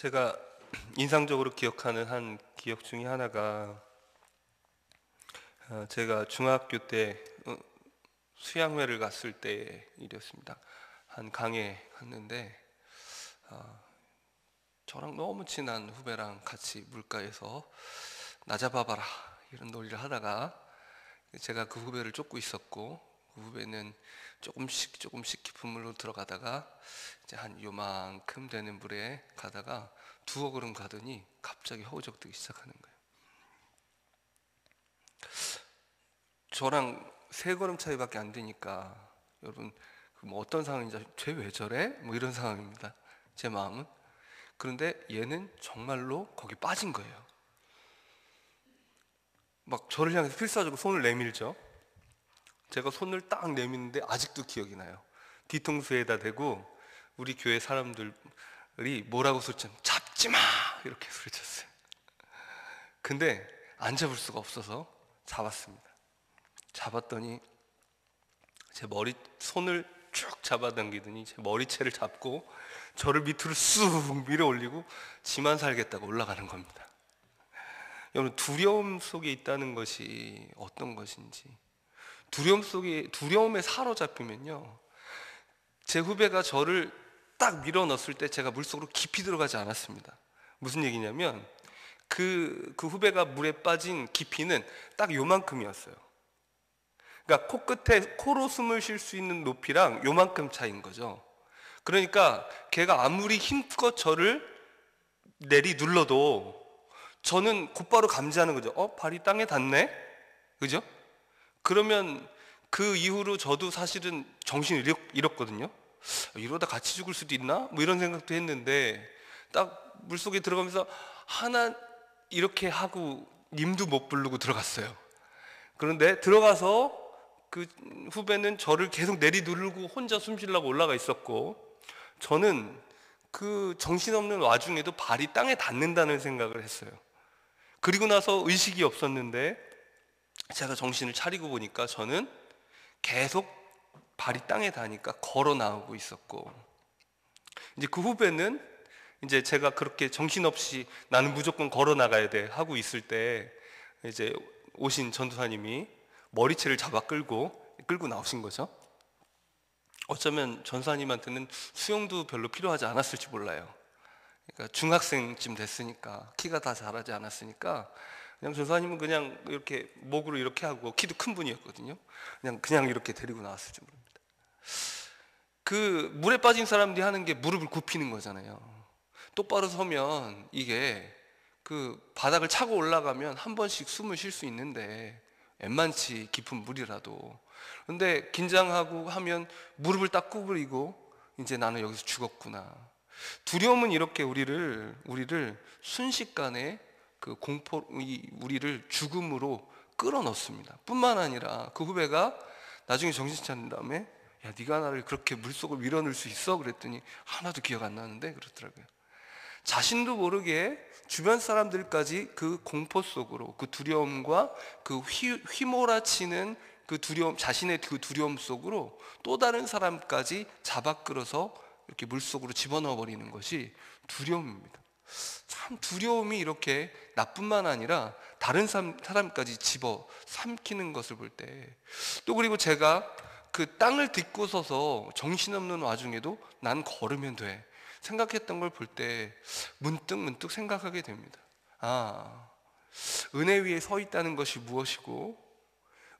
제가 인상적으로 기억하는 한 기억 중에 하나가 제가 중학교 때 수양회를 갔을 때 일이었습니다. 한 강에 갔는데 저랑 너무 친한 후배랑 같이 물가에서 나 잡아봐라 이런 놀이를 하다가 제가 그 후배를 쫓고 있었고, 그 후배는 조금씩 깊은 물로 들어가다가 이제 한 요만큼 되는 물에 가다가 두어 걸음 가더니 갑자기 허우적대기 시작하는 거예요. 저랑 세 걸음 차이밖에 안 되니까, 여러분 뭐 어떤 상황인지, 쟤 왜 저래? 뭐 이런 상황입니다, 제 마음은. 그런데 얘는 정말로 거기 빠진 거예요. 막 저를 향해서 필사적으로 손을 내밀죠. 제가 손을 딱 내미는데 아직도 기억이 나요. 뒤통수에다 대고 우리 교회 사람들이 뭐라고 소리쳤냐면 잡지 마! 이렇게 소리쳤어요. 근데 안 잡을 수가 없어서 잡았습니다. 잡았더니 제 머리, 손을 쭉 잡아당기더니 제 머리채를 잡고 저를 밑으로 쑥 밀어 올리고 지만 살겠다고 올라가는 겁니다. 여러분, 두려움 속에 있다는 것이 어떤 것인지, 두려움에 사로잡히면요, 제 후배가 저를 딱 밀어 넣었을 때 제가 물속으로 깊이 들어가지 않았습니다. 무슨 얘기냐면 그 후배가 물에 빠진 깊이는 딱 요만큼이었어요. 그러니까 코로 숨을 쉴 수 있는 높이랑 요만큼 차이인 거죠. 그러니까 걔가 아무리 힘껏 저를 내리 눌러도 저는 곧바로 감지하는 거죠. 발이 땅에 닿네? 그죠? 그러면 그 이후로 저도 사실은 정신을 잃었거든요. 이러다 같이 죽을 수도 있나? 뭐 이런 생각도 했는데, 딱 물속에 들어가면서 하나 이렇게 하고 님도 못 부르고 들어갔어요. 그런데 들어가서 그 후배는 저를 계속 내리누르고 혼자 숨 쉬려고 올라가 있었고, 저는 그 정신없는 와중에도 발이 땅에 닿는다는 생각을 했어요. 그리고 나서 의식이 없었는데 제가 정신을 차리고 보니까 저는 계속 발이 땅에 닿으니까 걸어 나오고 있었고, 이제 그 후배는 이제 제가 그렇게 정신없이 나는 무조건 걸어 나가야 돼 하고 있을 때 이제 오신 전도사님이 머리채를 잡아 끌고 나오신 거죠. 어쩌면 전사님한테는 수영도 별로 필요하지 않았을지 몰라요. 그러니까 중학생쯤 됐으니까, 키가 다 자라지 않았으니까 그냥 전사님은 그냥 이렇게 목으로 이렇게 하고, 키도 큰 분이었거든요. 그냥 이렇게 데리고 나왔을지 모릅니다. 그 물에 빠진 사람들이 하는 게 무릎을 굽히는 거잖아요. 똑바로 서면 이게 그 바닥을 차고 올라가면 한 번씩 숨을 쉴 수 있는데, 웬만치 깊은 물이라도. 근데 긴장하고 하면 무릎을 딱 구부리고 이제 나는 여기서 죽었구나. 두려움은 이렇게 우리를 순식간에 우리를 죽음으로 끌어넣습니다. 뿐만 아니라 그 후배가 나중에 정신 차린 다음에, 야, 네가 나를 그렇게 물속을 밀어넣을 수 있어? 그랬더니 하나도 기억 안 나는데 그러더라고요. 자신도 모르게 주변 사람들까지 그 공포 속으로, 그 두려움과 그 휘몰아치는 그 두려움, 자신의 그 두려움 속으로 또 다른 사람까지 잡아 끌어서 이렇게 물속으로 집어넣어 버리는 것이 두려움입니다. 참, 두려움이 이렇게 나뿐만 아니라 다른 사람까지 집어 삼키는 것을 볼 때, 또 그리고 제가 그 땅을 딛고 서서 정신없는 와중에도 난 걸으면 돼 생각했던 걸 볼 때 문득 생각하게 됩니다. 은혜 위에 서 있다는 것이 무엇이고,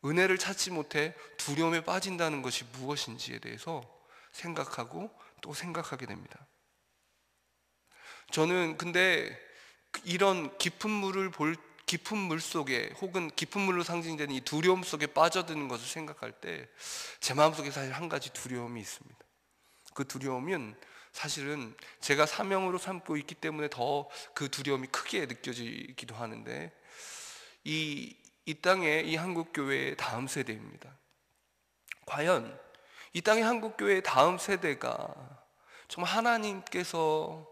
은혜를 찾지 못해 두려움에 빠진다는 것이 무엇인지에 대해서 생각하고 또 생각하게 됩니다. 저는 근데 이런 깊은 물 속에, 혹은 깊은 물로 상징되는 이 두려움 속에 빠져드는 것을 생각할 때 제 마음속에 사실 한 가지 두려움이 있습니다. 그 두려움은 사실은 제가 사명으로 삼고 있기 때문에 더 그 두려움이 크게 느껴지기도 하는데, 이 땅의 이 한국교회의 다음 세대입니다. 과연 이 땅의 한국교회의 다음 세대가 정말 하나님께서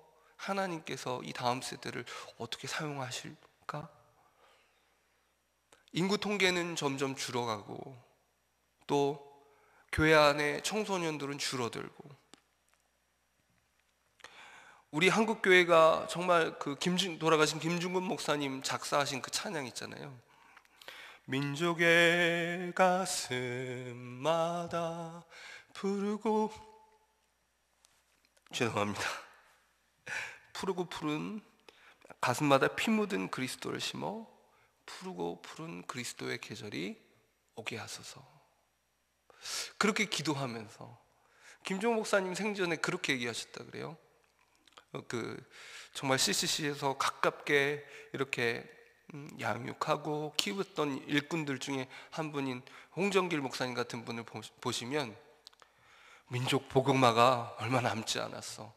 이 다음 세대를 어떻게 사용하실까? 인구 통계는 점점 줄어가고, 또 교회 안에 청소년들은 줄어들고, 우리 한국 교회가 정말 그 돌아가신 김중근 목사님 작사하신 그 찬양 있잖아요. 민족의 가슴마다 푸르고, 죄송합니다. 푸르고 푸른 가슴마다 피 묻은 그리스도를 심어 푸르고 푸른 그리스도의 계절이 오게 하소서. 그렇게 기도하면서 김종호 목사님 생전에 그렇게 얘기하셨다 그래요. 정말 CCC에서 가깝게 이렇게 양육하고 키웠던 일꾼들 중에 한 분인 홍정길 목사님 같은 분을 보시면 민족 복음화가 얼마 남지 않았어.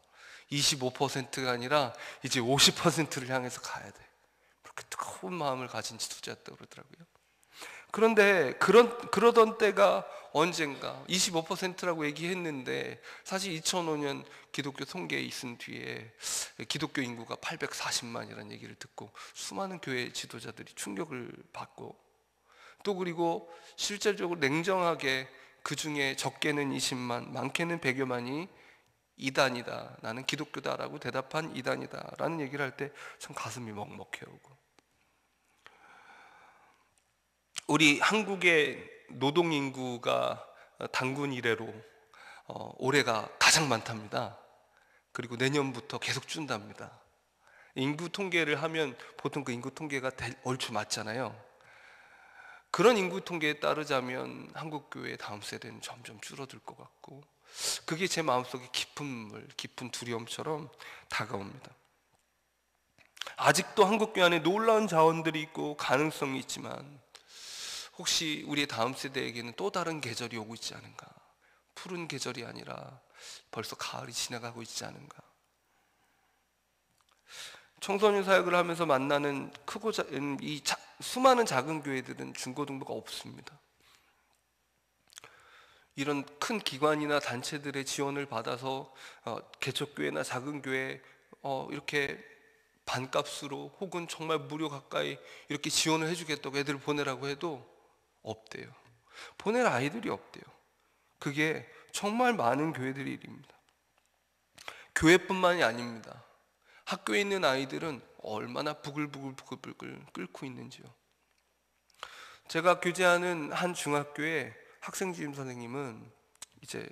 25%가 아니라 이제 50%를 향해서 가야 돼. 그렇게 뜨거운 마음을 가진 지도자였다고 그러더라고요. 그런데 그러던 때가 언젠가 25%라고 얘기했는데 사실 2005년 기독교 통계에 있은 뒤에 기독교 인구가 840만이라는 얘기를 듣고 수많은 교회 지도자들이 충격을 받고, 또 그리고 실질적으로 냉정하게 그 중에 적게는 20만, 많게는 100여만이 이단이다, 나는 기독교다라고 대답한 이단이다 라는 얘기를 할 때 참 가슴이 먹먹해오고, 우리 한국의 노동인구가 단군 이래로 올해가 가장 많답니다. 그리고 내년부터 계속 준답니다. 인구 통계를 하면 보통 그 인구 통계가 얼추 맞잖아요. 그런 인구 통계에 따르자면 한국 교회의 다음 세대는 점점 줄어들 것 같고, 그게 제 마음속에 깊은 두려움처럼 다가옵니다. 아직도 한국 교회 안에 놀라운 자원들이 있고 가능성이 있지만 혹시 우리의 다음 세대에게는 또 다른 계절이 오고 있지 않은가? 푸른 계절이 아니라 벌써 가을이 지나가고 있지 않은가? 청소년 사역을 하면서 만나는 수많은 작은 교회들은 중고등부가 없습니다. 이런 큰 기관이나 단체들의 지원을 받아서 개척교회나 작은 교회 이렇게 반값으로 혹은 정말 무료 가까이 이렇게 지원을 해주겠다고 애들 보내라고 해도 없대요. 보낼 아이들이 없대요. 그게 정말 많은 교회들의 일입니다. 교회뿐만이 아닙니다. 학교에 있는 아이들은 얼마나 부글부글 끓고 있는지요. 제가 교제하는 한 중학교의 학생주임 선생님은 이제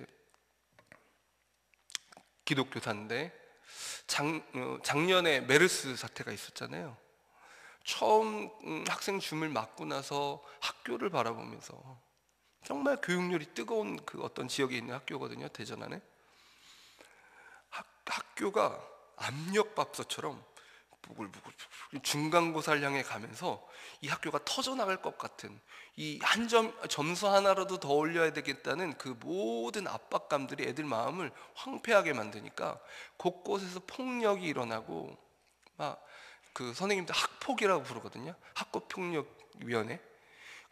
기독교사인데 작년에 메르스 사태가 있었잖아요. 처음 학생 줌을 맞고 나서 학교를 바라보면서, 정말 교육열이 뜨거운 그 어떤 지역에 있는 학교거든요, 대전 안에. 학교가 압력밥솥처럼 부글부글 중간고사를 향해 가면서 이 학교가 터져나갈 것 같은, 이 점수 하나라도 더 올려야 되겠다는 그 모든 압박감들이 애들 마음을 황폐하게 만드니까 곳곳에서 폭력이 일어나고, 막 그 선생님들 학폭이라고 부르거든요. 학교폭력위원회.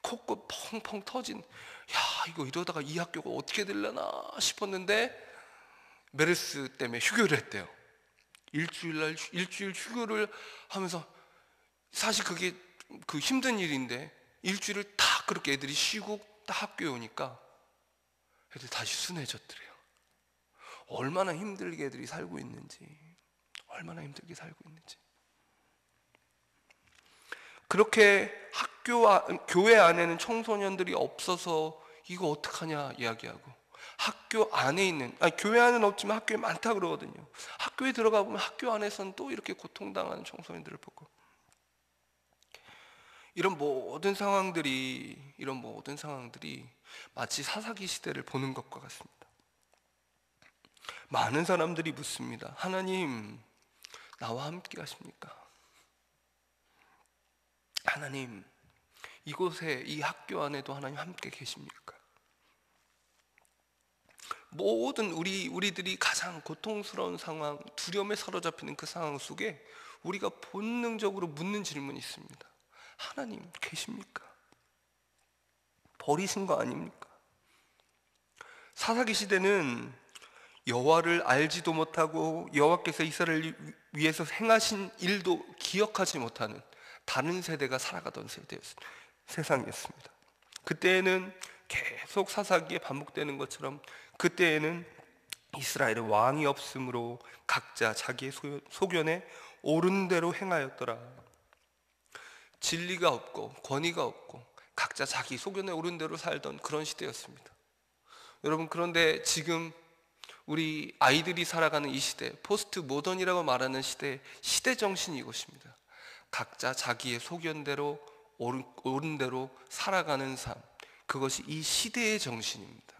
코끝 펑펑 터진, 야 이거 이러다가 이 학교가 어떻게 되려나 싶었는데 메르스 때문에 휴교를 했대요. 일주일 휴교를 하면서, 사실 그게 그 힘든 일인데 일주일을 다 그렇게 애들이 쉬고 딱 학교에 오니까 애들 다시 순해졌더래요. 얼마나 힘들게 애들이 살고 있는지, 얼마나 힘들게 살고 있는지. 그렇게 교회 안에는 청소년들이 없어서 이거 어떡하냐 이야기하고, 학교 안에 있는, 교회 안에는 없지만 학교에 많다 그러거든요. 학교에 들어가 보면 학교 안에서는 또 이렇게 고통당하는 청소년들을 보고, 이런 모든 상황들이 마치 사사기 시대를 보는 것과 같습니다. 많은 사람들이 묻습니다. 하나님, 나와 함께 하십니까? 하나님, 이곳에, 이 학교 안에도 하나님 함께 계십니까? 모든 우리들이 가장 고통스러운 상황, 두려움에 사로잡히는 그 상황 속에 우리가 본능적으로 묻는 질문이 있습니다. 하나님 계십니까? 버리신 거 아닙니까? 사사기 시대는 여호와를 알지도 못하고 여호와께서 이스라엘을 위해서 행하신 일도 기억하지 못하는 다른 세대가 살아가던 세상이었습니다. 그때에는 계속 사사기에 반복되는 것처럼, 그때에는 이스라엘은 왕이 없으므로 각자 자기의 소견에 옳은 대로 행하였더라. 진리가 없고 권위가 없고 각자 자기 소견에 옳은 대로 살던 그런 시대였습니다. 여러분, 그런데 지금 우리 아이들이 살아가는 이 시대, 포스트 모던이라고 말하는 시대 정신이 이것입니다. 각자 자기의 소견대로 옳은 대로 살아가는 삶, 그것이 이 시대의 정신입니다.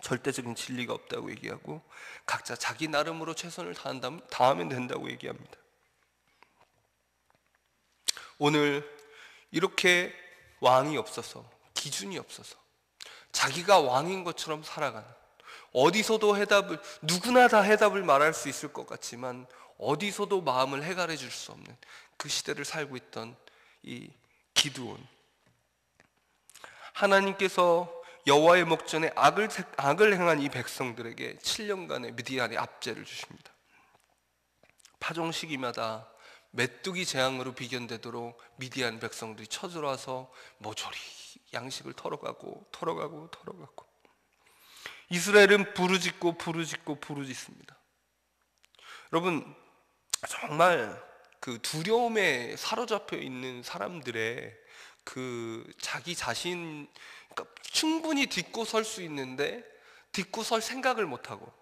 절대적인 진리가 없다고 얘기하고 각자 자기 나름으로 최선을 다하면 된다고 얘기합니다. 오늘 이렇게 왕이 없어서, 기준이 없어서 자기가 왕인 것처럼 살아가는, 어디서도 누구나 다 해답을 말할 수 있을 것 같지만 어디서도 마음을 해결해 줄 수 없는 그 시대를 살고 있던 이 기드온, 하나님께서 여호와의 목전에 악을 행한 이 백성들에게 7년간의 미디안의 압제를 주십니다. 파종 시기마다 메뚜기 재앙으로 비견되도록 미디안 백성들이 쳐들어와서 모조리 양식을 털어가고 이스라엘은 부르짖습니다. 여러분, 정말 그 두려움에 사로잡혀 있는 사람들의 그 자기 자신, 그러니까 충분히 딛고 설 수 있는데 딛고 설 생각을 못하고,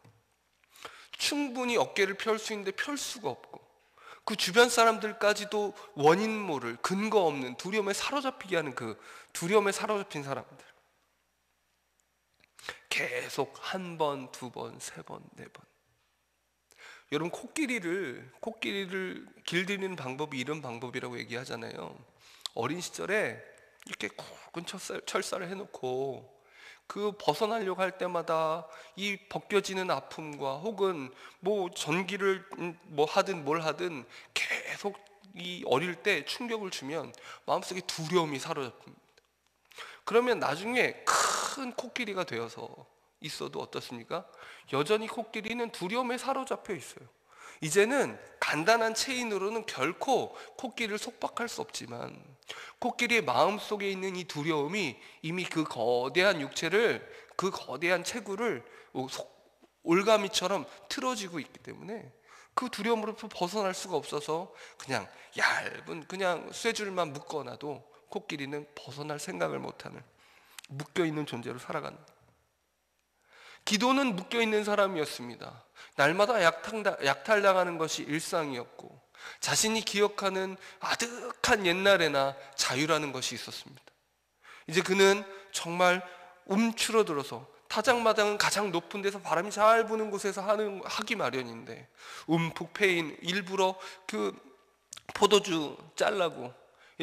충분히 어깨를 펼 수 있는데 펼 수가 없고, 그 주변 사람들까지도 원인 모를, 근거 없는 두려움에 사로잡히게 하는 그 두려움에 사로잡힌 사람들, 계속 한 번, 두 번, 세 번, 네 번. 여러분, 코끼리를 길들이는 방법이 이런 방법이라고 얘기하잖아요. 어린 시절에 이렇게 굵은 철사를 해놓고 그 벗어나려고 할 때마다 이 벗겨지는 아픔과 혹은 뭐 전기를 뭐 하든 뭘 하든 계속 이 어릴 때 충격을 주면 마음속에 두려움이 사로잡힙니다. 그러면 나중에 큰 코끼리가 되어서 있어도 어떻습니까? 여전히 코끼리는 두려움에 사로잡혀 있어요. 이제는 간단한 체인으로는 결코 코끼리를 속박할 수 없지만 코끼리의 마음속에 있는 이 두려움이 이미 그 거대한 육체를, 그 거대한 체구를 올가미처럼 틀어지고 있기 때문에 그 두려움으로부터 벗어날 수가 없어서 그냥 얇은 그냥 쇠줄만 묶어놔도 코끼리는 벗어날 생각을 못하는 묶여있는 존재로 살아가는, 기도는 묶여있는 사람이었습니다. 날마다 약탈당하는 것이 일상이었고 자신이 기억하는 아득한 옛날에나 자유라는 것이 있었습니다. 이제 그는 정말 움츠러들어서, 타작마당은 가장 높은 데서 바람이 잘 부는 곳에서 하기 마련인데 움푹 패인, 일부러 그 포도주 잘라고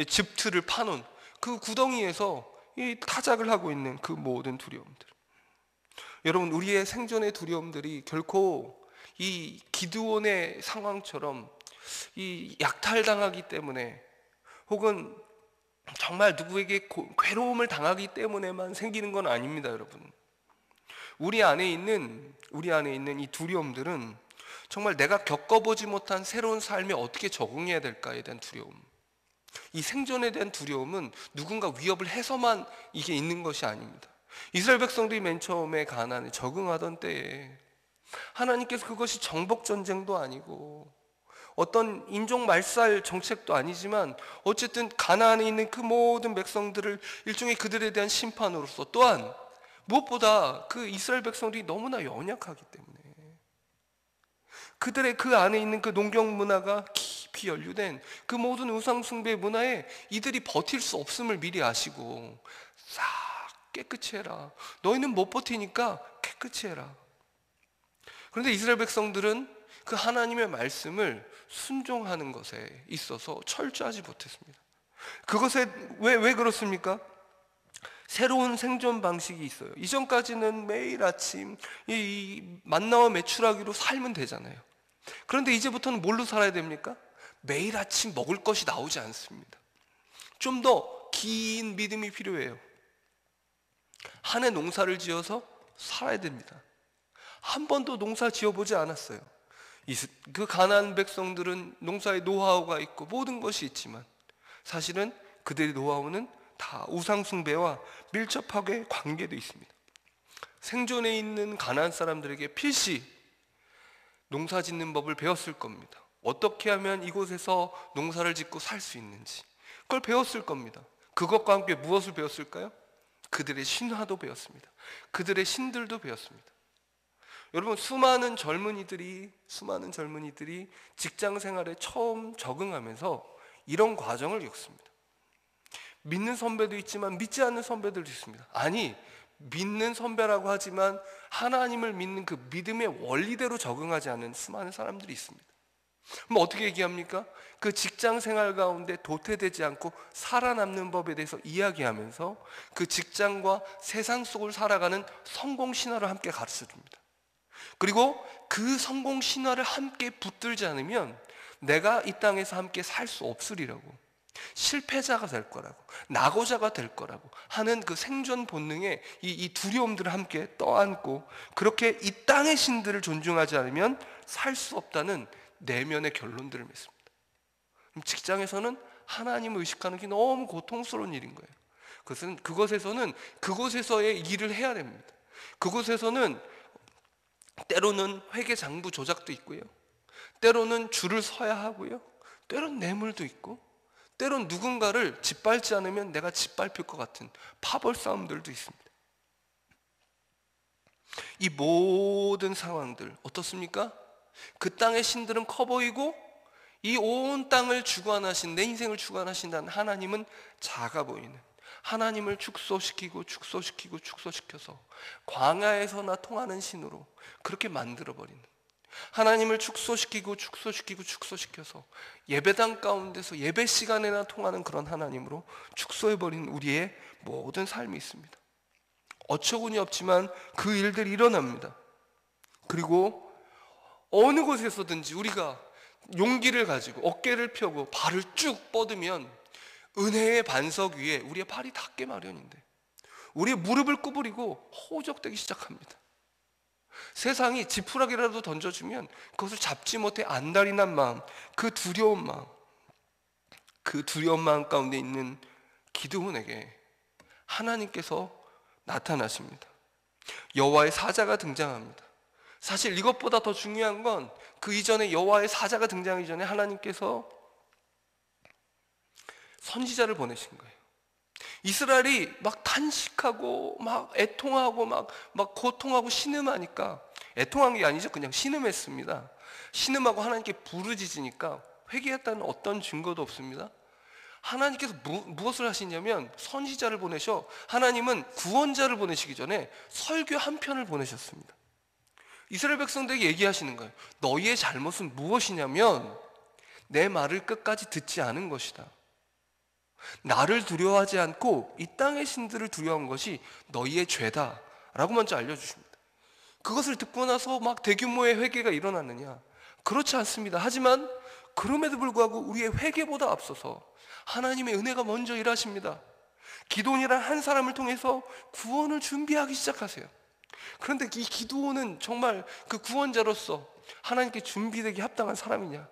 즙틀을 파놓은 그 구덩이에서 이 타작을 하고 있는 그 모든 두려움들. 여러분, 우리의 생존의 두려움들이 결코 이 기드온의 상황처럼 이 약탈당하기 때문에 혹은 정말 누구에게 괴로움을 당하기 때문에만 생기는 건 아닙니다. 여러분, 우리 안에 있는 이 두려움들은 정말 내가 겪어보지 못한 새로운 삶에 어떻게 적응해야 될까에 대한 두려움, 이 생존에 대한 두려움은 누군가 위협을 해서만 이게 있는 것이 아닙니다. 이스라엘 백성들이 맨 처음에 가나안에 적응하던 때에 하나님께서, 그것이 정복 전쟁도 아니고 어떤 인종 말살 정책도 아니지만 어쨌든 가나안에 있는 그 모든 백성들을 일종의 그들에 대한 심판으로서, 또한 무엇보다 그 이스라엘 백성들이 너무나 연약하기 때문에 그들의 그 안에 있는 그 농경 문화가 깊이 연루된 그 모든 우상 숭배 문화에 이들이 버틸 수 없음을 미리 아시고 싹 깨끗이 해라, 너희는 못 버티니까 깨끗이 해라. 그런데 이스라엘 백성들은 그 하나님의 말씀을 순종하는 것에 있어서 철저하지 못했습니다. 그것에 왜 그렇습니까? 새로운 생존 방식이 있어요. 이전까지는 매일 아침 이 만나와 메추라기로 살면 되잖아요. 그런데 이제부터는 뭘로 살아야 됩니까? 매일 아침 먹을 것이 나오지 않습니다. 좀 더 긴 믿음이 필요해요. 한 해 농사를 지어서 살아야 됩니다. 한 번도 농사 지어보지 않았어요. 그 가나안 백성들은 농사의 노하우가 있고 모든 것이 있지만 사실은 그들의 노하우는 다 우상 숭배와 밀접하게 관계되어 있습니다. 생존에 있는 가나안 사람들에게 필시 농사 짓는 법을 배웠을 겁니다. 어떻게 하면 이곳에서 농사를 짓고 살 수 있는지 그걸 배웠을 겁니다. 그것과 함께 무엇을 배웠을까요? 그들의 신화도 배웠습니다. 그들의 신들도 배웠습니다. 여러분, 수많은 젊은이들이 직장 생활에 처음 적응하면서 이런 과정을 겪습니다. 믿는 선배도 있지만 믿지 않는 선배들도 있습니다. 아니, 믿는 선배라고 하지만 하나님을 믿는 그 믿음의 원리대로 적응하지 않는 수많은 사람들이 있습니다. 그럼 어떻게 얘기합니까? 그 직장 생활 가운데 도태되지 않고 살아남는 법에 대해서 이야기하면서 그 직장과 세상 속을 살아가는 성공 신화를 함께 가르쳐 줍니다. 그리고 그 성공 신화를 함께 붙들지 않으면 내가 이 땅에서 함께 살 수 없으리라고, 실패자가 될 거라고, 낙오자가 될 거라고 하는 그 생존 본능의 이 두려움들을 함께 떠안고, 그렇게 이 땅의 신들을 존중하지 않으면 살 수 없다는 내면의 결론들을 맺습니다. 직장에서는 하나님을 의식하는 게 너무 고통스러운 일인 거예요. 그것에서는 그곳에서의 일을 해야 됩니다. 그곳에서는 때로는 회계 장부 조작도 있고요, 때로는 줄을 서야 하고요, 때로는 뇌물도 있고, 때로는 누군가를 짓밟지 않으면 내가 짓밟힐 것 같은 파벌 싸움들도 있습니다. 이 모든 상황들 어떻습니까? 그 땅의 신들은 커 보이고 이 온 땅을 주관하신, 내 인생을 주관하신다는 하나님은 작아 보이는, 하나님을 축소시켜서 광야에서나 통하는 신으로 그렇게 만들어버리는, 하나님을 축소시켜서 예배당 가운데서 예배 시간에나 통하는 그런 하나님으로 축소해버린 우리의 모든 삶이 있습니다. 어처구니 없지만 그 일들이 일어납니다. 그리고 어느 곳에서든지 우리가 용기를 가지고 어깨를 펴고 발을 쭉 뻗으면 은혜의 반석 위에 우리의 발이 닿게 마련인데 우리의 무릎을 구부리고 허우적대기 시작합니다. 세상이 지푸라기라도 던져주면 그것을 잡지 못해 안달이 난 마음, 그 두려운 마음 가운데 있는 기드온에게 하나님께서 나타나십니다. 여호와의 사자가 등장합니다. 사실 이것보다 더 중요한 건 그 이전에 여호와의 사자가 등장하기 전에 하나님께서 선지자를 보내신 거예요. 이스라엘이 막 탄식하고 막 애통하고 막 고통하고 신음하니까, 애통한 게 아니죠, 그냥 신음했습니다. 신음하고 하나님께 부르짖으니까 회개했다는 어떤 증거도 없습니다. 하나님께서 무엇을 하시냐면 선지자를 보내셔, 하나님은 구원자를 보내시기 전에 설교 한 편을 보내셨습니다. 이스라엘 백성들에게 얘기하시는 거예요. 너희의 잘못은 무엇이냐면 내 말을 끝까지 듣지 않은 것이다. 나를 두려워하지 않고 이 땅의 신들을 두려워한 것이 너희의 죄다 라고 먼저 알려주십니다. 그것을 듣고 나서 막 대규모의 회개가 일어났느냐? 그렇지 않습니다. 하지만 그럼에도 불구하고 우리의 회개보다 앞서서 하나님의 은혜가 먼저 일하십니다. 기드온이란 한 사람을 통해서 구원을 준비하기 시작하세요. 그런데 이 기드온은 정말 그 구원자로서 하나님께 준비되기 합당한 사람이냐?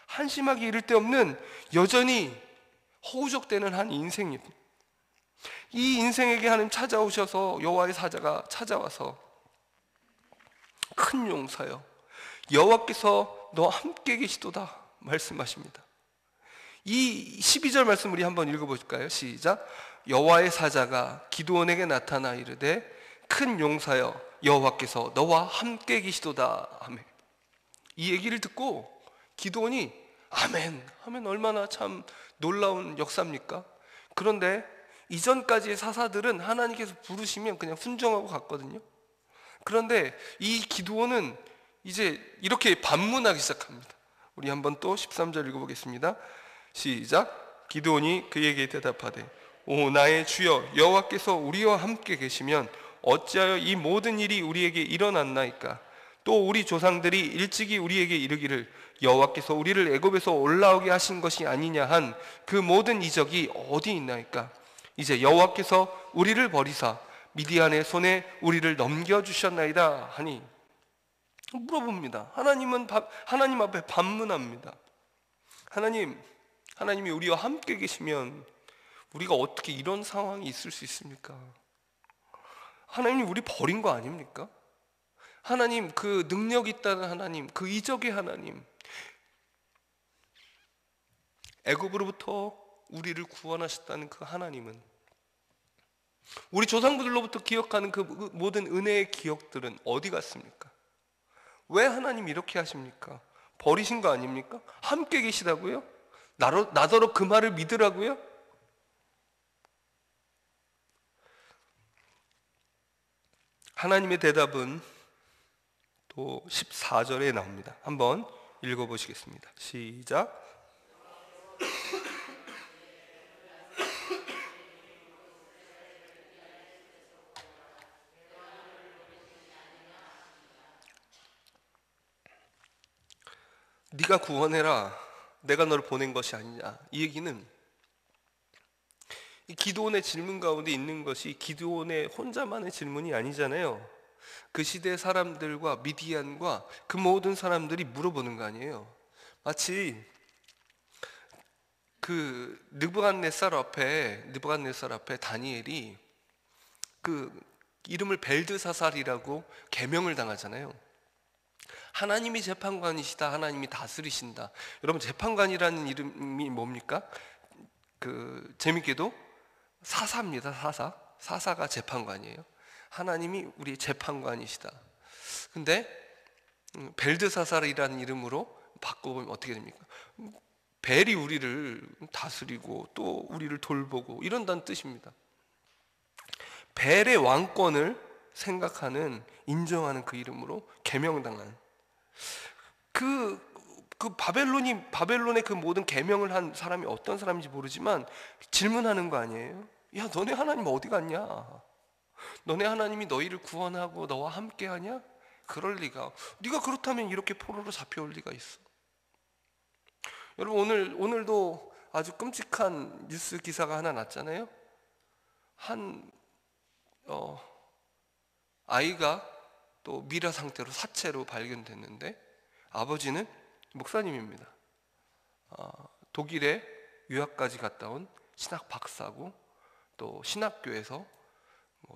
한심하기 이를 데 없는 여전히 허우적대는 한 인생입니다. 이 인생에게 하나님 찾아오셔서 여호와의 사자가 찾아와서 큰 용사여 여호와께서 너와 함께 계시도다 말씀하십니다. 이 12절 말씀 우리 한번 읽어볼까요? 시작. 여호와의 사자가 기드온에게 나타나 이르되 큰 용사여 여호와께서 너와 함께 계시도다. 아멘. 이 얘기를 듣고 기드온이 아멘 하면 얼마나 참 놀라운 역사입니까? 그런데 이전까지의 사사들은 하나님께서 부르시면 그냥 순종하고 갔거든요. 그런데 이 기드온은 이제 이렇게 반문하기 시작합니다. 우리 한번 또 13절 읽어보겠습니다. 시작. 기드온이 그에게 대답하되 오 나의 주여 여호와께서 우리와 함께 계시면 어찌하여 이 모든 일이 우리에게 일어났나이까? 또 우리 조상들이 일찍이 우리에게 이르기를 여호와께서 우리를 애굽에서 올라오게 하신 것이 아니냐 한 그 모든 이적이 어디 있나이까? 이제 여호와께서 우리를 버리사 미디안의 손에 우리를 넘겨주셨나이다 하니, 물어봅니다. 하나님 앞에 반문합니다. 하나님이 우리와 함께 계시면 우리가 어떻게 이런 상황이 있을 수 있습니까? 하나님 우리 버린 거 아닙니까? 하나님, 그 능력 있다는 하나님, 그 이적의 하나님, 애굽으로부터 우리를 구원하셨다는 그 하나님은, 우리 조상부들로부터 기억하는 그 모든 은혜의 기억들은 어디 갔습니까? 왜 하나님 이렇게 하십니까? 버리신 거 아닙니까? 함께 계시다고요? 나더러 그 말을 믿으라고요? 하나님의 대답은 또 14절에 나옵니다. 한번 읽어보시겠습니다. 시작. 네가 구원해라, 내가 너를 보낸 것이 아니냐. 이 얘기는 이 기드온의 질문 가운데 있는 것이 기드온의 혼자만의 질문이 아니잖아요. 그 시대 사람들과 미디안과 그 모든 사람들이 물어보는 거 아니에요. 마치 그 느부갓네살 앞에 다니엘이 그 이름을 벨드사살이라고 계명을 당하잖아요. 하나님이 재판관이시다, 하나님이 다스리신다. 여러분, 재판관이라는 이름이 뭡니까? 그 재밌게도 사사입니다. 사사가 재판관이에요. 하나님이 우리 재판관이시다. 근데 벨드사살이라는 이름으로 바꿔보면 어떻게 됩니까? 벨이 우리를 다스리고 또 우리를 돌보고 이런다는 뜻입니다. 벨의 왕권을 생각하는, 인정하는 그 이름으로 계명당한 그 바벨론의 그 모든 계명을 한 사람이 어떤 사람인지 모르지만 질문하는 거 아니에요? 야, 너네 하나님 어디 갔냐? 너네 하나님이 너희를 구원하고 너와 함께 하냐? 그럴 리가. 네가 그렇다면 이렇게 포로로 잡혀올 리가 있어? 여러분, 오늘도 아주 끔찍한 뉴스 기사가 하나 났잖아요. 한 아이가 또 미라 상태로 사체로 발견됐는데, 아버지는 목사님입니다. 독일에 유학까지 갔다 온 신학 박사고, 또 신학교에서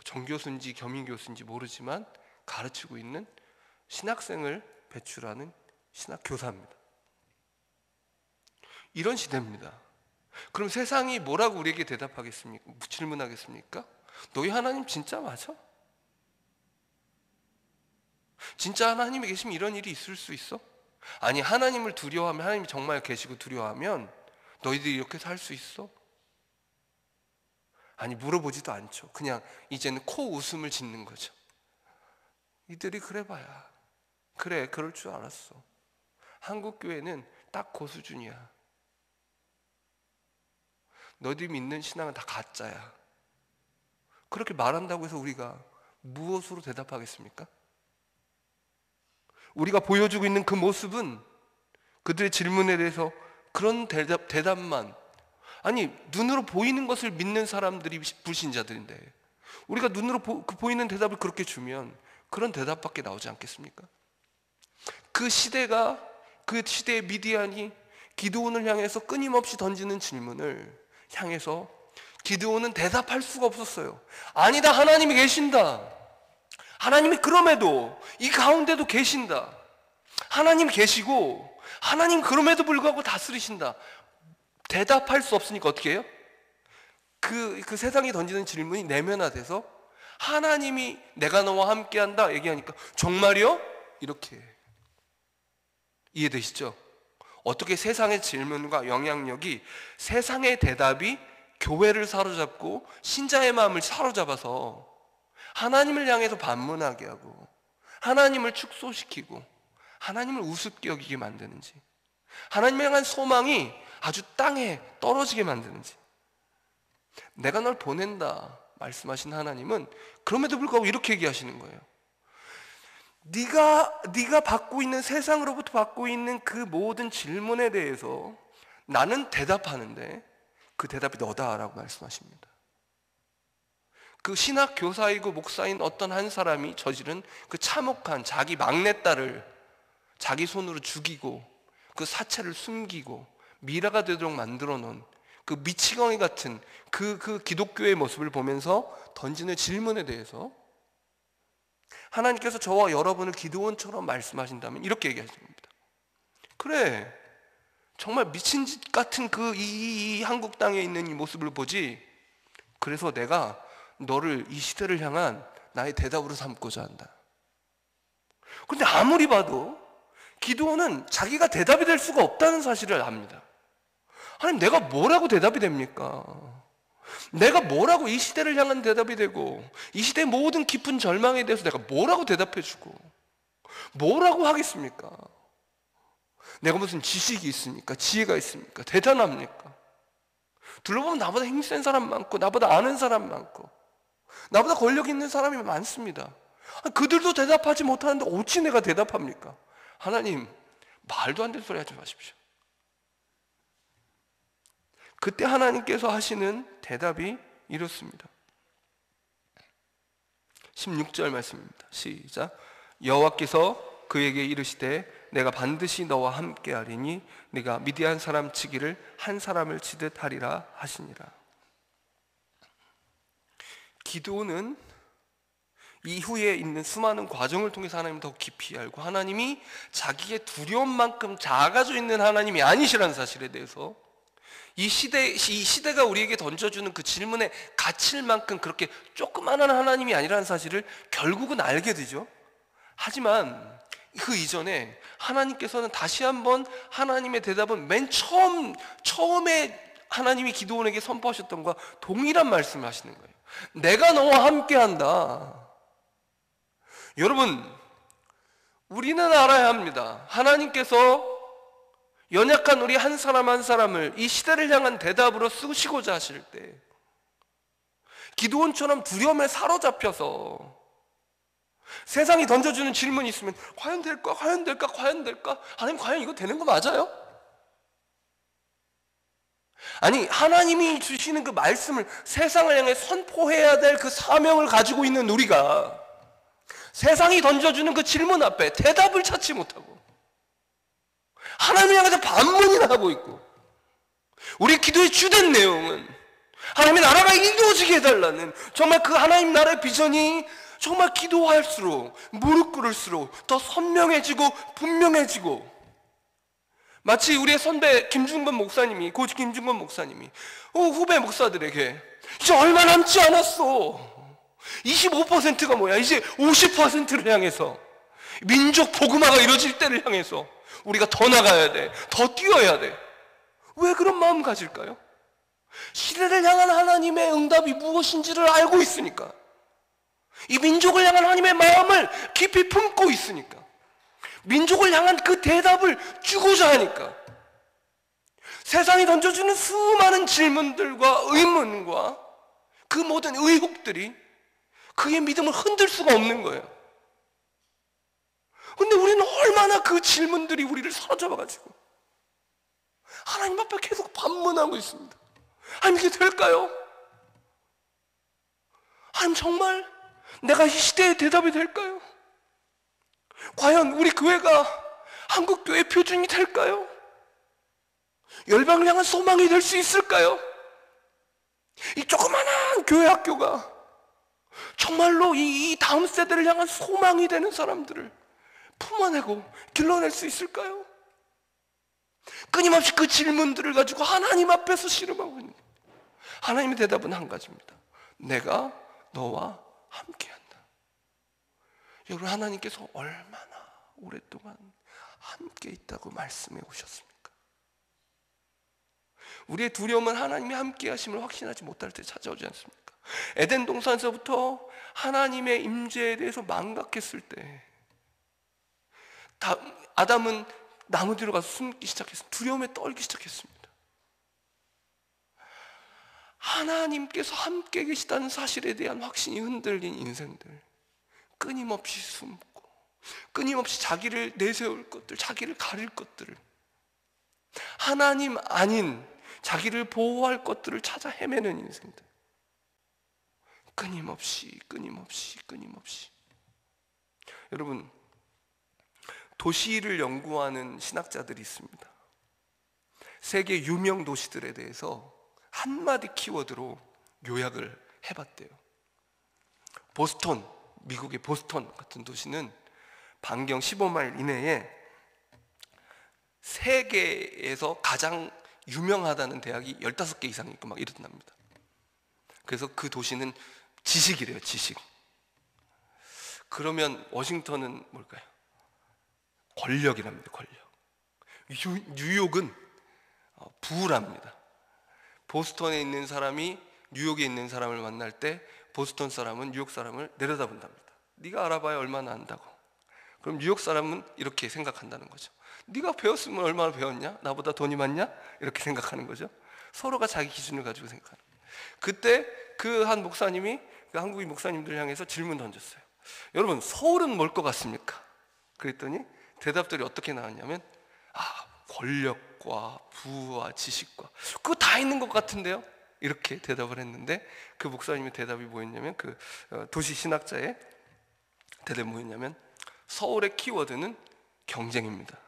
정교수인지 겸임교수인지 모르지만 가르치고 있는 신학생을 배출하는 신학교사입니다. 이런 시대입니다. 그럼 세상이 뭐라고 우리에게 대답하겠습니까? 질문하겠습니까? 너희 하나님 진짜 맞아? 진짜 하나님이 계시면 이런 일이 있을 수 있어? 아니, 하나님을 두려워하면, 하나님이 정말 계시고 두려워하면 너희들이 이렇게 살 수 있어? 아니, 물어보지도 않죠. 그냥 이제는 코 웃음을 짓는 거죠. 이들이 그래봐야 그래, 그럴 줄 알았어. 한국 교회는 딱 그 수준이야. 너희들이 믿는 신앙은 다 가짜야. 그렇게 말한다고 해서 우리가 무엇으로 대답하겠습니까? 우리가 보여주고 있는 그 모습은 그들의 질문에 대해서 그런 대답만, 아니, 눈으로 보이는 것을 믿는 사람들이 불신자들인데 우리가 눈으로 보이는 대답을 그렇게 주면 그런 대답밖에 나오지 않겠습니까? 그 시대의 미디안이 기드온을 향해서 끊임없이 던지는 질문을 향해서 기드온은 대답할 수가 없었어요. 아니다, 하나님이 계신다. 하나님이 그럼에도 이 가운데도 계신다. 하나님 계시고 하나님 그럼에도 불구하고 다스리신다. 대답할 수 없으니까 어떻게 해요? 그 세상이 던지는 질문이 내면화돼서 하나님이 내가 너와 함께한다 얘기하니까 정말이요? 이렇게 이해되시죠? 어떻게 세상의 질문과 영향력이, 세상의 대답이 교회를 사로잡고 신자의 마음을 사로잡아서 하나님을 향해서 반문하게 하고 하나님을 축소시키고 하나님을 우습게 여기게 만드는지, 하나님을 향한 소망이 아주 땅에 떨어지게 만드는지. 내가 널 보낸다 말씀하신 하나님은 그럼에도 불구하고 이렇게 얘기하시는 거예요. 네가 받고 있는, 세상으로부터 받고 있는 그 모든 질문에 대해서 나는 대답하는데 그 대답이 너다라고 말씀하십니다. 그 신학 교사이고 목사인 어떤 한 사람이 저지른 그 참혹한 자기 막내딸을 자기 손으로 죽이고 그 사체를 숨기고 미라가 되도록 만들어 놓은 그 미치광이 같은 그 기독교의 모습을 보면서 던지는 질문에 대해서 하나님께서 저와 여러분을 기드온처럼 말씀하신다면 이렇게 얘기하시는 겁니다. 그래, 정말 미친 짓 같은 이 한국 땅에 있는 이 모습을 보지. 그래서 내가 너를 이 시대를 향한 나의 대답으로 삼고자 한다. 그런데 아무리 봐도 기드온은 자기가 대답이 될 수가 없다는 사실을 압니다. 하나님, 내가 뭐라고 대답이 됩니까? 내가 뭐라고 이 시대를 향한 대답이 되고, 이 시대의 모든 깊은 절망에 대해서 내가 뭐라고 대답해주고, 뭐라고 하겠습니까? 내가 무슨 지식이 있습니까? 지혜가 있습니까? 대단합니까? 둘러보면 나보다 힘센 사람 많고, 나보다 아는 사람 많고, 나보다 권력 있는 사람이 많습니다. 그들도 대답하지 못하는데 어찌 내가 대답합니까? 하나님, 말도 안 되는 소리 하지 마십시오. 그때 하나님께서 하시는 대답이 이렇습니다. 16절 말씀입니다. 시작. 여호와께서 그에게 이르시되 내가 반드시 너와 함께 하리니 네가 미디안 사람 치기를 한 사람을 치듯 하리라 하시니라. 기드온은 이후에 있는 수많은 과정을 통해서 하나님을 더 깊이 알고, 하나님이 자기의 두려움만큼 작아져 있는 하나님이 아니시라는 사실에 대해서, 이 시대가 우리에게 던져주는 그 질문에 갇힐 만큼 그렇게 조그만한 하나님이 아니라는 사실을 결국은 알게 되죠. 하지만 그 이전에 하나님께서는 다시 한번 하나님의 대답은 맨 처음에 하나님이 기드온에게 선포하셨던 것과 동일한 말씀을 하시는 거예요. 내가 너와 함께한다. 여러분, 우리는 알아야 합니다. 하나님께서 연약한 우리 한 사람 한 사람을 이 시대를 향한 대답으로 쓰시고자 하실 때, 기드온처럼 두려움에 사로잡혀서 세상이 던져주는 질문이 있으면 과연 될까? 과연 될까? 과연 될까? 하나님, 과연 이거 되는 거 맞아요? 아니, 하나님이 주시는 그 말씀을 세상을 향해 선포해야 될 그 사명을 가지고 있는 우리가 세상이 던져주는 그 질문 앞에 대답을 찾지 못하고 하나님을 향해서 반문이나 하고 있고, 우리 기도의 주된 내용은 하나님의 나라가 이루어지게 해달라는, 정말 그 하나님 나라의 비전이 정말 기도할수록, 무릎 꿇을수록 더 선명해지고 분명해지고, 마치 우리의 선배 김중건 목사님이, 고지 김중건 목사님이 후배 목사들에게 이제 얼마 남지 않았어, 25%가 뭐야, 이제 50%를 향해서, 민족 복음화가 이루어질 때를 향해서 우리가 더 나가야 돼, 더 뛰어야 돼. 왜 그런 마음 가질까요? 시대를 향한 하나님의 응답이 무엇인지를 알고 있으니까, 이 민족을 향한 하나님의 마음을 깊이 품고 있으니까, 민족을 향한 그 대답을 주고자 하니까, 세상이 던져주는 수많은 질문들과 의문과 그 모든 의혹들이 그의 믿음을 흔들 수가 없는 거예요. 근데 우리는 얼마나 그 질문들이 우리를 사로잡아가지고 하나님 앞에 계속 반문하고 있습니다. 하나님, 이게 될까요? 하나님, 정말 내가 이 시대의 대답이 될까요? 과연 우리 교회가 한국교회 표준이 될까요? 열방을 향한 소망이 될 수 있을까요? 이 조그마한 교회 학교가 정말로 이 다음 세대를 향한 소망이 되는 사람들을 품어내고 길러낼 수 있을까요? 끊임없이 그 질문들을 가지고 하나님 앞에서 씨름하고 있는 거예요. 하나님의 대답은 한 가지입니다. 내가 너와 함께한다. 여러분, 하나님께서 얼마나 오랫동안 함께 있다고 말씀해 오셨습니까? 우리의 두려움은 하나님이 함께 하심을 확신하지 못할 때 찾아오지 않습니까? 에덴 동산에서부터 하나님의 임재에 대해서 망각했을 때 아담은 나무 뒤로 가서 숨기 시작했습니다. 두려움에 떨기 시작했습니다. 하나님께서 함께 계시다는 사실에 대한 확신이 흔들린 인생들, 끊임없이 숨고 끊임없이 자기를 내세울 것들, 자기를 가릴 것들을, 하나님 아닌 자기를 보호할 것들을 찾아 헤매는 인생들, 끊임없이. 여러분, 도시를 연구하는 신학자들이 있습니다. 세계 유명 도시들에 대해서 한마디 키워드로 요약을 해봤대요. 보스턴, 미국의 보스턴 같은 도시는 반경 15마일 이내에 세계에서 가장 유명하다는 대학이 15개 이상 있고 막 이런답니다. 그래서 그 도시는 지식이래요, 지식. 그러면 워싱턴은 뭘까요? 권력이랍니다, 권력. 뉴욕은 부랍니다. 보스턴에 있는 사람이 뉴욕에 있는 사람을 만날 때 보스턴 사람은 뉴욕 사람을 내려다본답니다. 네가 알아봐야 얼마나 안다고. 그럼 뉴욕 사람은 이렇게 생각한다는 거죠. 네가 배웠으면 얼마나 배웠냐? 나보다 돈이 많냐? 이렇게 생각하는 거죠. 서로가 자기 기준을 가지고 생각하는 거예요. 그때 그 한 목사님이 그 한국인 목사님들 향해서 질문 던졌어요. 여러분, 서울은 뭘 것 같습니까? 그랬더니 대답들이 어떻게 나왔냐면, 권력과 부와 지식과 그거 다 있는 것 같은데요? 이렇게 대답을 했는데, 그 목사님의 대답이 뭐였냐면, 그 도시 신학자의 대답이 뭐였냐면, 서울의 키워드는 경쟁입니다.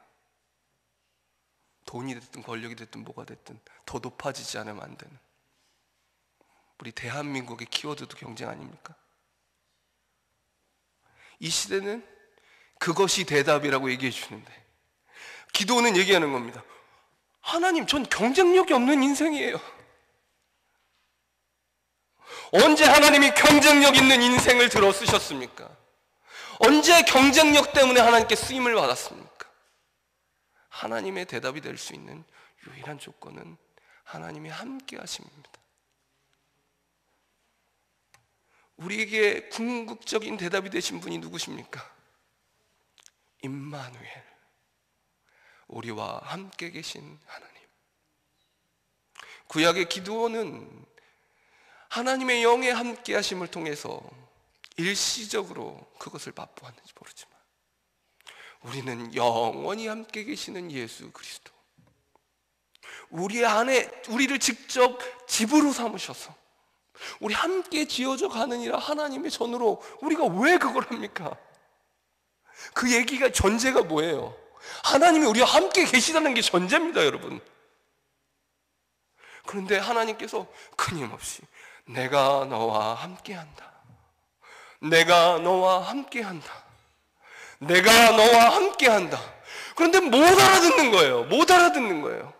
돈이 됐든 권력이 됐든 뭐가 됐든 더 높아지지 않으면 안 되는. 우리 대한민국의 키워드도 경쟁 아닙니까? 이 시대는 그것이 대답이라고 얘기해 주는데, 기도는 얘기하는 겁니다. 하나님, 전 경쟁력이 없는 인생이에요. 언제 하나님이 경쟁력 있는 인생을 들어 쓰셨습니까? 언제 경쟁력 때문에 하나님께 쓰임을 받았습니까? 하나님의 대답이 될 수 있는 유일한 조건은 하나님이 함께 하심입니다. 우리에게 궁극적인 대답이 되신 분이 누구십니까? 임마누엘, 우리와 함께 계신 하나님. 구약의 기드온은 하나님의 영의 함께 하심을 통해서 일시적으로 그것을 맛보았는지 모르지만, 우리는 영원히 함께 계시는 예수 그리스도, 우리 안에 우리를 직접 집으로 삼으셔서 우리 함께 지어져 가느니라 하나님의 전으로 우리가 왜 그걸 합니까? 그 얘기가 전제가 뭐예요? 하나님이 우리와 함께 계시다는 게 전제입니다, 여러분. 그런데 하나님께서 끊임없이 내가 너와 함께한다, 내가 너와 함께한다, 내가 너와 함께한다. 그런데 못 알아듣는 거예요. 못 알아듣는 거예요.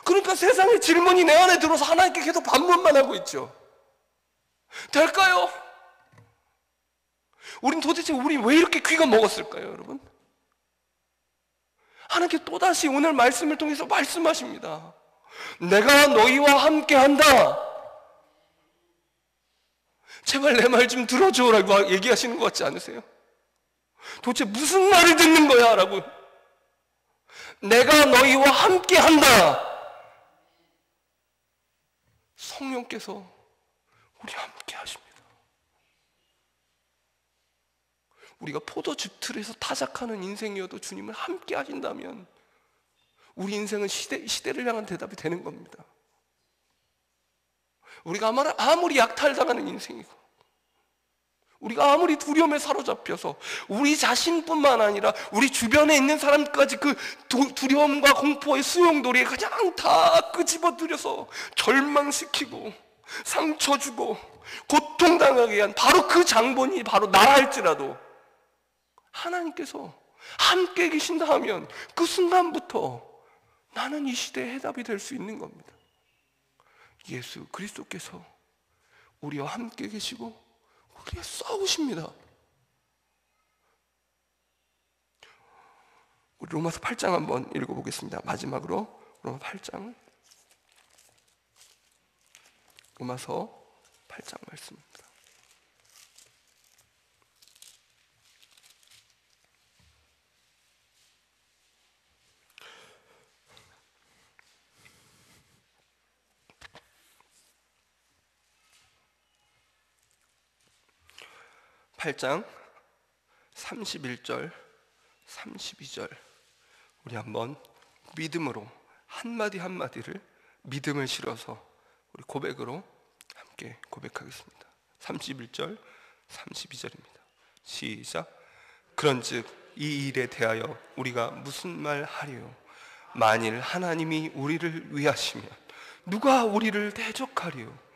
그러니까 세상의 질문이 내 안에 들어서 하나님께 계속 반문만 하고 있죠. 될까요? 우린 도대체 왜 이렇게 귀가 먹었을까요, 여러분? 하나님께 또다시 오늘 말씀을 통해서 말씀하십니다. 내가 너희와 함께한다. 제발 내 말 좀 들어줘라고 얘기하시는 것 같지 않으세요? 도대체 무슨 말을 듣는 거야? 라고. 내가 너희와 함께한다. 성령께서 우리와 함께 하십니다. 우리가 포도즙 틀에서 타작하는 인생이어도 주님을 함께 하신다면 우리 인생은 시대를 향한 대답이 되는 겁니다. 우리가 아무리 약탈당하는 인생이고, 우리가 아무리 두려움에 사로잡혀서 우리 자신뿐만 아니라 우리 주변에 있는 사람까지 그 두려움과 공포의 수용돌이에 그냥 다 끄집어들여서 절망시키고 상처 주고 고통당하게 한 바로 그 장본이 바로 나 할지라도, 하나님께서 함께 계신다 하면 그 순간부터 나는 이 시대의 해답이 될 수 있는 겁니다. 예수 그리스도께서 우리와 함께 계시고 우리와 싸우십니다. 우리 로마서 8장 한번 읽어보겠습니다. 마지막으로 로마 8장을, 로마서 8장 말씀입니다. 팔 장 31절 32절 우리 한번 믿음으로 한마디 한마디를 믿음을 실어서 우리 고백으로 함께 고백하겠습니다. 31절 32절입니다. 시작. 그런즉 이 일에 대하여 우리가 무슨 말 하리요? 만일 하나님이 우리를 위하시면 누가 우리를 대적하리요?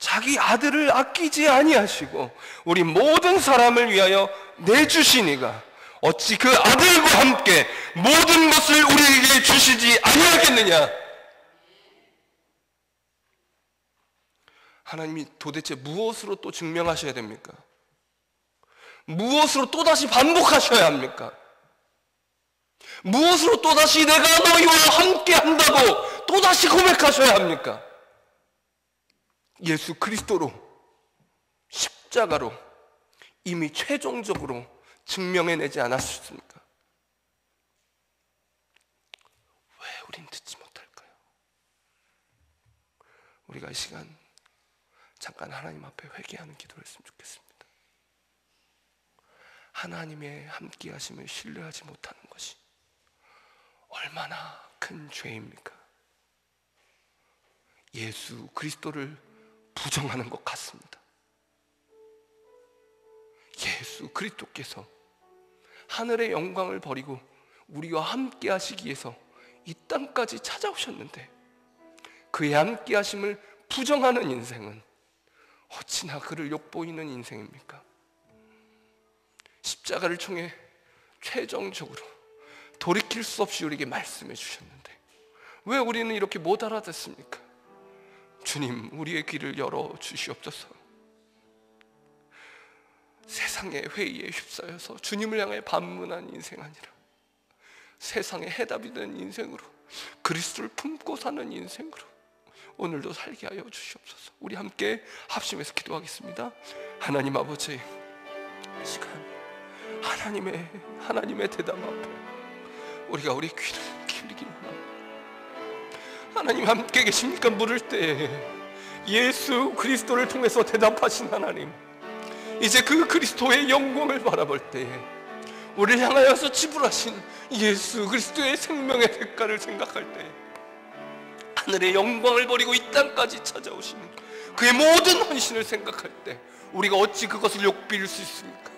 자기 아들을 아끼지 아니하시고 우리 모든 사람을 위하여 내주시니가 어찌 그 아들과 함께 모든 것을 우리에게 주시지 아니하겠느냐. 하나님이 도대체 무엇으로 또 증명하셔야 됩니까? 무엇으로 또다시 반복하셔야 합니까? 무엇으로 또다시 내가 너희와 함께 한다고 또다시 고백하셔야 합니까? 예수 그리스도로, 십자가로 이미 최종적으로 증명해내지 않았습니까? 왜 우린 듣지 못할까요? 우리가 이 시간 잠깐 하나님 앞에 회개하는 기도를 했으면 좋겠습니다. 하나님의 함께하심을 신뢰하지 못하는 것이 얼마나 큰 죄입니까? 예수 그리스도를 부정하는 것 같습니다. 예수 그리스도께서 하늘의 영광을 버리고 우리와 함께 하시기 위해서 이 땅까지 찾아오셨는데 그의 함께 하심을 부정하는 인생은 어찌나 그를 욕보이는 인생입니까? 십자가를 통해 최종적으로 돌이킬 수 없이 우리에게 말씀해 주셨는데 왜 우리는 이렇게 못 알아듣습니까? 주님, 우리의 귀를 열어 주시옵소서. 세상의 회의에 휩싸여서 주님을 향해 반문한 인생 아니라 세상에 해답이 되는 인생으로, 그리스도를 품고 사는 인생으로 오늘도 살게 하여 주시옵소서. 우리 함께 합심해서 기도하겠습니다. 하나님 아버지, 이 시간 하나님의 대답 앞에 우리가 우리 귀를 기울이기 원합니다. 하나님 함께 계십니까? 물을 때에 예수 그리스도를 통해서 대답하신 하나님, 이제 그 그리스도의 영광을 바라볼 때에 우리를 향하여서 지불하신 예수 그리스도의 생명의 대가를 생각할 때에 하늘의 영광을 버리고 이 땅까지 찾아오신 그의 모든 헌신을 생각할 때 우리가 어찌 그것을 욕비울 수 있습니까?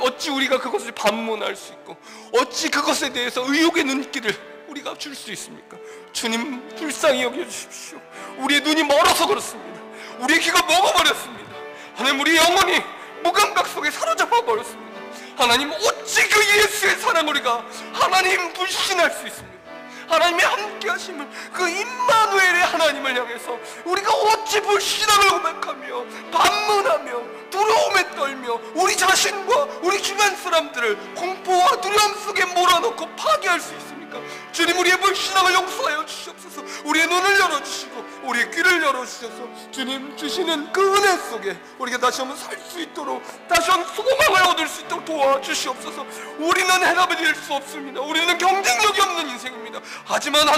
어찌 우리가 그것을 반문할 수 있고 어찌 그것에 대해서 의욕의 눈길을 우리가 줄 수 있습니까? 주님, 불쌍히 여겨주십시오. 우리의 눈이 멀어서 그렇습니다. 우리의 귀가 먹어버렸습니다. 하나님, 우리 영혼이 무감각 속에 사로잡아 버렸습니다. 하나님, 어찌 그 예수의 사랑을 우리가 하나님 불신할 수 있습니까? 하나님의 함께 하심을, 그 임마누엘의 하나님을 향해서 우리가 어찌 불신앙을 고백하며 반문하며 두려움에 떨며 우리 자신과 우리 주변 사람들을 공포와 두려움 속에 몰아넣고 파괴할 수 있습니까? 주님, 우리의 불신앙을 용서하여 주시옵소서. 우리의 눈을 열어주시고 우리의 귀를 열어주셔서 주님 주시는 그 은혜 속에 우리가 다시 한번 살 수 있도록, 다시 한번 소망을 얻을 수 있도록 도와주시옵소서. 우리는 해답이 될 수 없습니다. 우리는 경쟁력이 없는 인생입니다. 하지만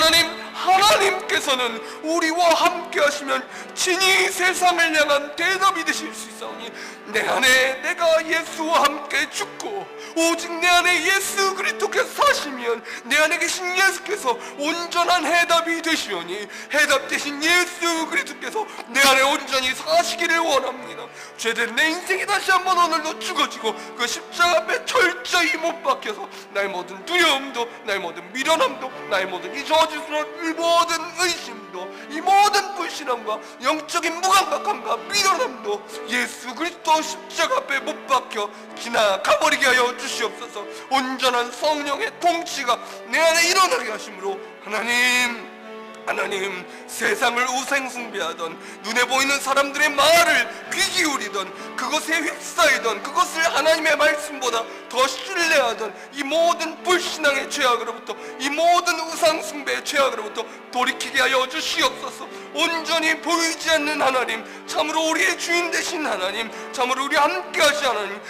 하나님께서는 우리와 함께 하시면 친히 세상을 향한 대답이 되실 수 있사오니 내 안에 내가 예수와 함께 죽고 오직 내 안에 예수 그리스도께서 사시면 내 안에 계신 예수께서 온전한 해답이 되시오니 해답 되신 예수 그리스도께서 내 안에 온전히 사시기를 원합니다. 죄된 내 인생이 다시 한번 오늘도 죽어지고 그 십자가 앞에 철저히 못 박혀서 나의 모든 두려움도, 나의 모든 미련함도, 나의 모든 이 저주스러운 이 모든 의심도, 이 모든 불신함과 영적인 무감각함과 미련함도 예수 그리스도 십자가 앞에 못 박혀 지나가버리게 하여 주시옵소서. 온전한 성령의 통치가 내 안에 일어나게 하심으로 하나님, 세상을 우상숭배하던 눈에 보이는 사람들의 말을 귀 기울이던 그것에 휩싸이던 그것을 하나님의 말씀보다 더 신뢰하던 이 모든 불신앙의 죄악으로부터, 이 모든 우상숭배의 죄악으로부터 돌이키게 하여 주시옵소서. 온전히 보이지 않는 하나님, 참으로 우리의 주인 되신 하나님, 참으로 우리 함께 하신 하나님,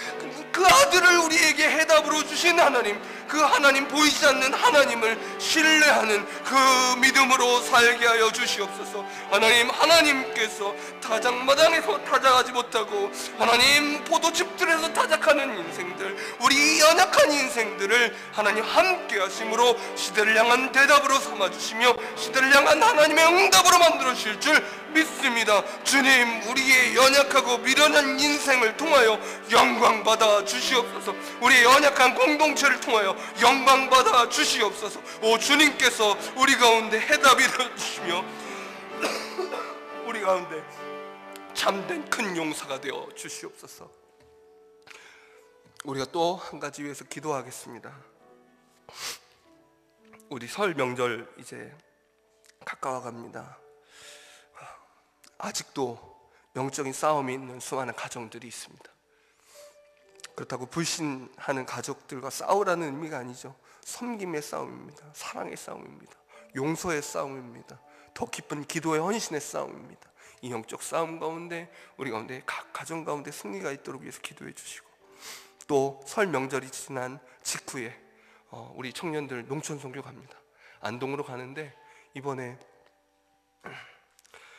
그 아들을 우리에게 해답으로 주신 하나님, 그 하나님, 보이지 않는 하나님을 신뢰하는 그 믿음으로 살게 하여 주시옵소서. 하나님께서 타작마당에서 타작하지 못하고 하나님 포도즙들에서 타작하는 인생들, 우리 연약한 인생들을 하나님 함께 하심으로 시대를 향한 대답으로 삼아주시며 시대를 향한 하나님의 응답으로 만들어 주실 줄 믿습니다. 주님, 우리의 연약하고 미련한 인생을 통하여 영광 받아 주시옵소서. 우리의 연약한 공동체를 통하여 영광 받아 주시옵소서. 오 주님께서 우리 가운데 해답이 되어 주시며 우리 가운데 참된 큰 용사가 되어 주시옵소서. 우리가 또 한 가지 위해서 기도하겠습니다. 우리 설 명절 이제 가까워 갑니다. 아직도 영적인 싸움이 있는 수많은 가정들이 있습니다. 그렇다고 불신하는 가족들과 싸우라는 의미가 아니죠. 섬김의 싸움입니다. 사랑의 싸움입니다. 용서의 싸움입니다. 더 깊은 기도의 헌신의 싸움입니다. 이 영적 싸움 가운데 우리 가운데 각 가정 가운데 승리가 있도록 위해서 기도해 주시고, 또 설 명절이 지난 직후에 우리 청년들 농촌 선교 갑니다. 안동으로 가는데 이번에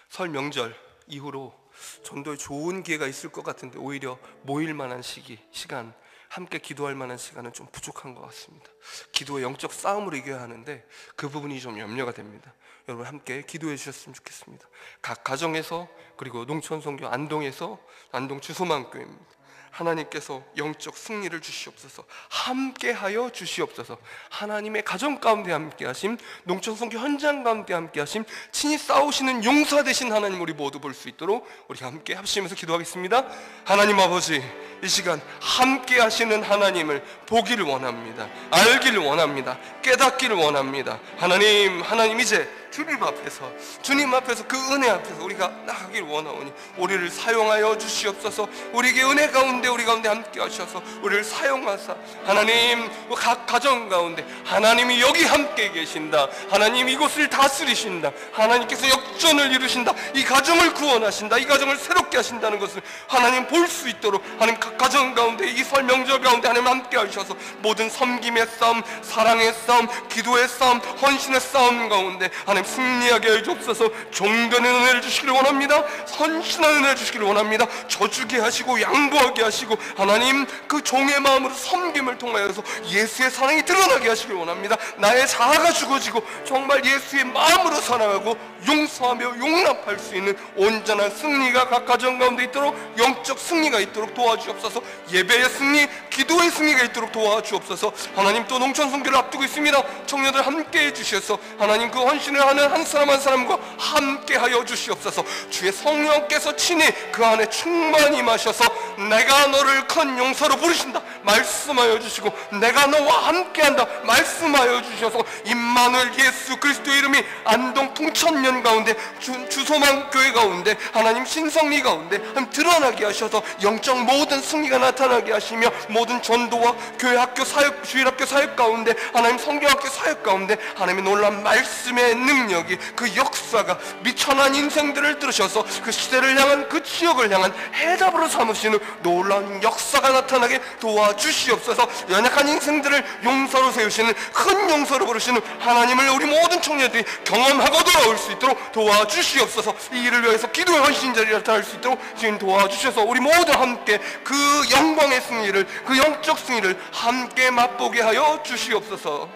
설 명절 이후로 전도에 좋은 기회가 있을 것 같은데 오히려 모일 만한 시간, 함께 기도할 만한 시간은 좀 부족한 것 같습니다. 기도의 영적 싸움으로 이겨야 하는데 그 부분이 좀 염려가 됩니다. 여러분 함께 기도해 주셨으면 좋겠습니다. 각 가정에서, 그리고 농촌 선교 안동에서, 안동 주소만교회입니다. 하나님께서 영적 승리를 주시옵소서. 함께하여 주시옵소서. 하나님의 가정 가운데 함께하심, 농촌 선교 현장 가운데 함께하심, 친히 싸우시는 용사 되신 하나님 우리 모두 볼 수 있도록 우리가 함께 합심해서 기도하겠습니다. 하나님 아버지, 이 시간 함께하시는 하나님을 보기를 원합니다. 알기를 원합니다. 깨닫기를 원합니다. 하나님 이제 주님 앞에서 그 은혜 앞에서 우리가 나가기를 원하오니 우리를 사용하여 주시옵소서. 우리에게 은혜 가운데 우리 가운데 함께 하셔서 우리를 사용하사 하나님 각 가정 가운데 하나님이 여기 함께 계신다. 하나님 이곳을 다스리신다. 하나님께서 역전을 이루신다. 이 가정을 구원하신다. 이 가정을 새롭게 하신다는 것을 하나님 볼 수 있도록 하나님 각 가정 가운데 이 설 명절 가운데 하나님 함께 하셔서 모든 섬김의 싸움, 사랑의 싸움, 기도의 싸움, 헌신의 싸움 가운데 하나님 승리하게 해주옵소서. 종되는 은혜를 주시기를 원합니다. 헌신한 은혜를 주시기를 원합니다. 저주게 하시고 양보하게 하시고 하나님 그 종의 마음으로 섬김을 통하여서 예수의 사랑이 드러나게 하시기를 원합니다. 나의 자아가 죽어지고 정말 예수의 마음으로 살아가고 용서하며 용납할 수 있는 온전한 승리가 각 가정 가운데 있도록, 영적 승리가 있도록 도와주옵소서. 예배의 승리, 기도의 승리가 있도록 도와주옵소서. 하나님 또 농촌 선교를 앞두고 있습니다. 청년들 함께 해주셔서 하나님 그 헌신을 하는 한 사람 한 사람과 함께 하여 주시옵소서. 주의 성령께서 친히 그 안에 충만히 임하셔서 내가 너를 큰 용사로 부르신다 말씀하여 주시고, 내가 너와 함께한다 말씀하여 주셔서 임마누엘 예수 그리스도의 이름이 안동 풍천면 가운데 주소만 교회 가운데 하나님 신성리 가운데 하나님 드러나게 하셔서 영적 모든 승리가 나타나게 하시며 모든 전도와 교회 학교 사역, 주일학교 사역 가운데 하나님 성경학교 사역 가운데 하나님의 놀라운 말씀의 능력이, 그 역사가 미천한 인생들을 들으셔서 그 시대를 향한, 그 지역을 향한 해답으로 삼으시는 놀라운 역사가 나타나게 도와주시옵소서. 연약한 인생들을 용서로 세우시는, 큰 용서로 부르시는 하나님을 우리 모든 청년들이 경험하고 돌아올 수 있도록 도와주시옵소서. 이 일을 위해서 기도의 헌신자들이 나타날 수 있도록 지금 도와주셔서 우리 모두 함께 그 영광의 승리를, 그 영적 승리를 함께 맛보게 하여 주시옵소서.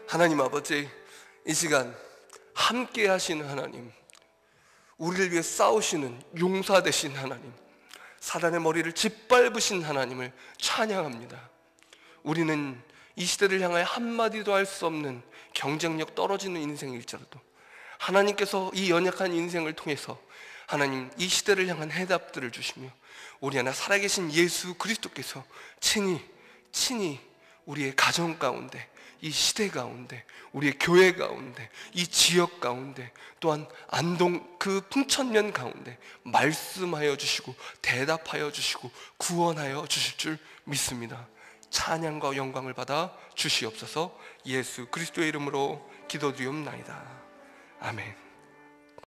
하나님 아버지, 이 시간 함께 하시는 하나님, 우리를 위해 싸우시는 용사 되신 하나님, 사단의 머리를 짓밟으신 하나님을 찬양합니다. 우리는 이 시대를 향하여 한마디도 할 수 없는 경쟁력 떨어지는 인생일지라도 하나님께서 이 연약한 인생을 통해서 하나님 이 시대를 향한 해답들을 주시며 우리 안에 살아계신 예수 그리스도께서 친히 우리의 가정 가운데, 이 시대 가운데, 우리의 교회 가운데, 이 지역 가운데, 또한 안동 그 풍천면 가운데 말씀하여 주시고 대답하여 주시고 구원하여 주실 줄 믿습니다. 찬양과 영광을 받아 주시옵소서. 예수 그리스도의 이름으로 기도드리옵나이다. 아멘.